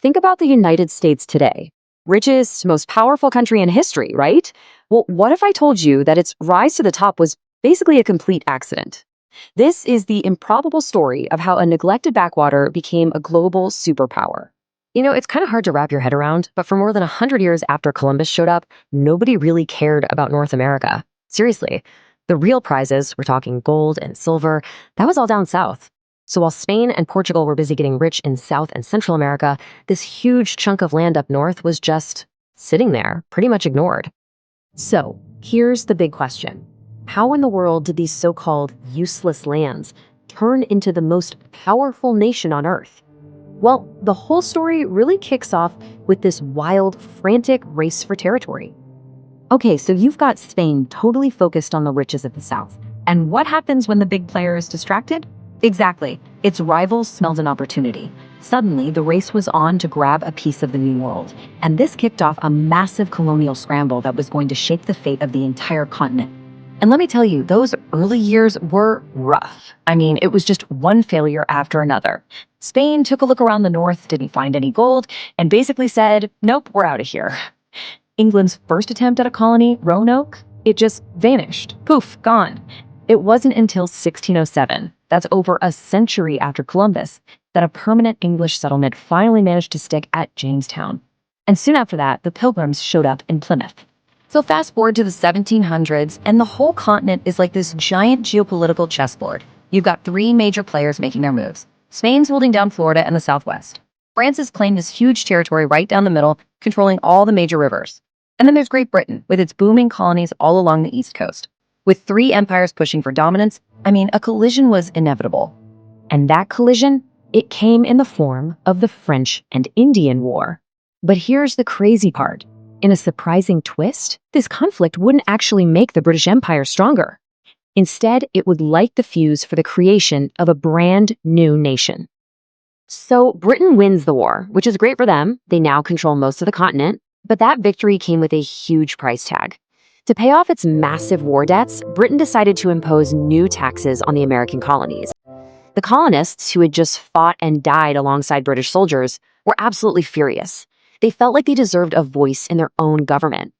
Think about the United States today. Richest, most powerful country in history, right? Well, what if I told you that its rise to the top was basically a complete accident? This is the improbable story of how a neglected backwater became a global superpower. It's kind of hard to wrap your head around, but for more than 100 years after Columbus showed up, nobody really cared about North America. Seriously, the real prizes, we're talking gold and silver, that was all down south. So while Spain and Portugal were busy getting rich in South and Central America, this huge chunk of land up north was just sitting there, pretty much ignored. So here's the big question. How in the world did these so-called useless lands turn into the most powerful nation on Earth? Well, the whole story really kicks off with this wild, frantic race for territory. Okay, so you've got Spain totally focused on the riches of the South. And what happens when the big player is distracted? Exactly. Its rivals smelled an opportunity. Suddenly, the race was on to grab a piece of the New World. And this kicked off a massive colonial scramble that was going to shape the fate of the entire continent. And let me tell you, those early years were rough. I mean, it was just one failure after another. Spain took a look around the north, didn't find any gold, and basically said, nope, we're out of here. England's first attempt at a colony, Roanoke, it just vanished. Poof, gone. It wasn't until 1607, that's over a century after Columbus, that a permanent English settlement finally managed to stick at Jamestown. And soon after that, the Pilgrims showed up in Plymouth. So fast forward to the 1700s, and the whole continent is like this giant geopolitical chessboard. You've got three major players making their moves. Spain's holding down Florida and the Southwest. France has claimed this huge territory right down the middle, controlling all the major rivers. And then there's Great Britain, with its booming colonies all along the East Coast. With three empires pushing for dominance, a collision was inevitable. And that collision, it came in the form of the French and Indian War. But here's the crazy part. In a surprising twist, this conflict wouldn't actually make the British Empire stronger. Instead, it would light the fuse for the creation of a brand new nation. So Britain wins the war, which is great for them. They now control most of the continent. But that victory came with a huge price tag. To pay off its massive war debts, Britain decided to impose new taxes on the American colonies. The colonists, who had just fought and died alongside British soldiers, were absolutely furious. They felt like they deserved a voice in their own government.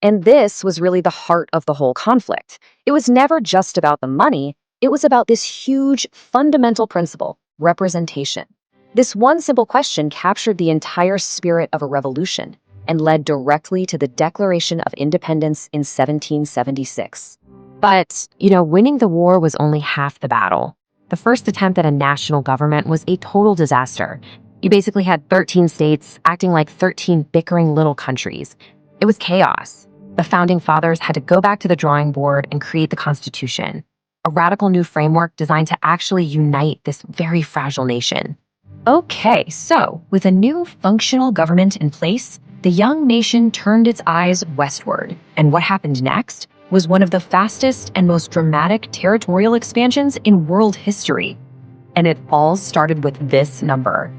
And this was really the heart of the whole conflict. It was never just about the money, it was about this huge, fundamental principle, representation. This one simple question captured the entire spirit of a revolution and led directly to the Declaration of Independence in 1776. But, winning the war was only half the battle. The first attempt at a national government was a total disaster. You basically had 13 states acting like 13 bickering little countries. It was chaos. The founding fathers had to go back to the drawing board and create the Constitution, a radical new framework designed to actually unite this very fragile nation. Okay, so with a new functional government in place, the young nation turned its eyes westward. And what happened next was one of the fastest and most dramatic territorial expansions in world history. And it all started with this number,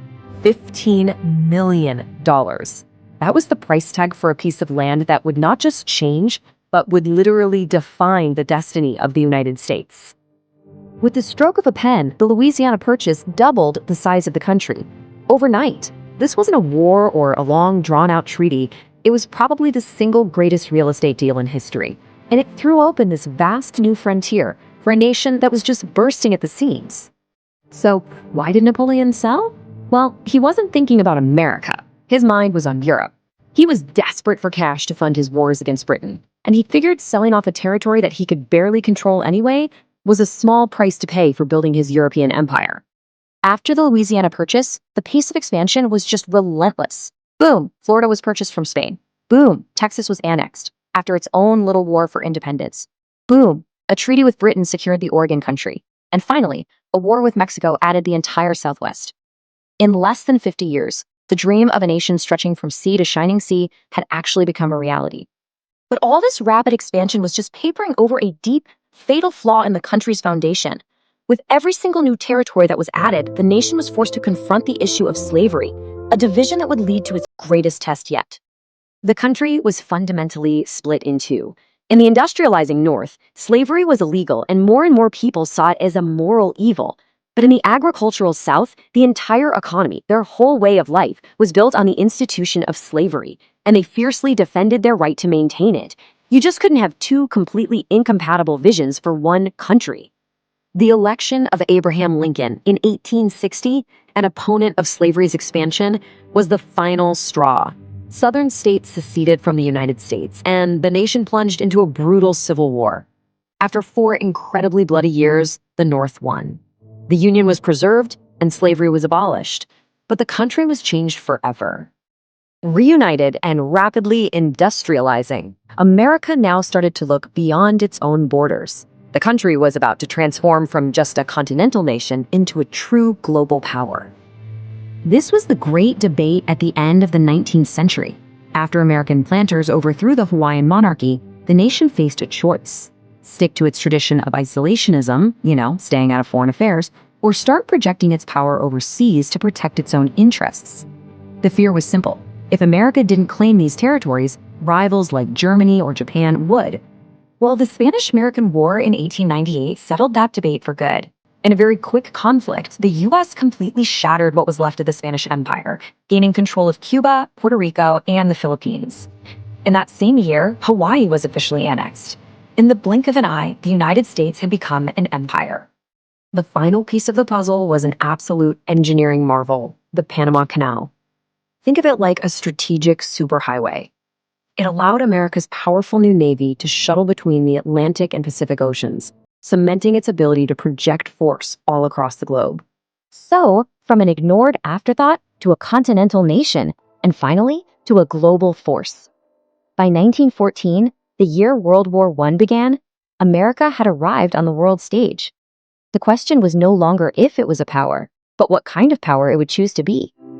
$15 million. That was the price tag for a piece of land that would not just change, but would literally define the destiny of the United States. With the stroke of a pen, the Louisiana Purchase doubled the size of the country. Overnight. This wasn't a war or a long, drawn-out treaty. It was probably the single greatest real estate deal in history. And it threw open this vast new frontier for a nation that was just bursting at the seams. So why did Napoleon sell? Well, he wasn't thinking about America. His mind was on Europe. He was desperate for cash to fund his wars against Britain, and he figured selling off a territory that he could barely control anyway was a small price to pay for building his European empire. After the Louisiana Purchase, the pace of expansion was just relentless. Boom, Florida was purchased from Spain. Boom, Texas was annexed after its own little war for independence. Boom, a treaty with Britain secured the Oregon Country. And finally, a war with Mexico added the entire Southwest. In less than 50 years, the dream of a nation stretching from sea to shining sea had actually become a reality. But all this rapid expansion was just papering over a deep, fatal flaw in the country's foundation. With every single new territory that was added, the nation was forced to confront the issue of slavery, a division that would lead to its greatest test yet. The country was fundamentally split in two. In the industrializing North, slavery was illegal and more people saw it as a moral evil. But in the agricultural South, the entire economy, their whole way of life, was built on the institution of slavery, and they fiercely defended their right to maintain it. You just couldn't have two completely incompatible visions for one country. The election of Abraham Lincoln in 1860, an opponent of slavery's expansion, was the final straw. Southern states seceded from the United States, and the nation plunged into a brutal civil war. After 4 incredibly bloody years, the North won. The Union was preserved, and slavery was abolished, but the country was changed forever. Reunited and rapidly industrializing, America now started to look beyond its own borders. The country was about to transform from just a continental nation into a true global power. This was the great debate at the end of the 19th century. After American planters overthrew the Hawaiian monarchy, the nation faced a choice: stick to its tradition of isolationism, staying out of foreign affairs, or start projecting its power overseas to protect its own interests. The fear was simple. If America didn't claim these territories, rivals like Germany or Japan would. Well, the Spanish-American War in 1898 settled that debate for good. In a very quick conflict, the U.S. completely shattered what was left of the Spanish Empire, gaining control of Cuba, Puerto Rico, and the Philippines. In that same year, Hawaii was officially annexed. In the blink of an eye, the United States had become an empire. The final piece of the puzzle was an absolute engineering marvel: the Panama Canal. Think of it like a strategic superhighway. It allowed America's powerful new navy to shuttle between the Atlantic and Pacific Oceans, cementing its ability to project force all across the globe. So, from an ignored afterthought to a continental nation, and finally, to a global force. By 1914, the year World War I began, America had arrived on the world stage. The question was no longer if it was a power, but what kind of power it would choose to be.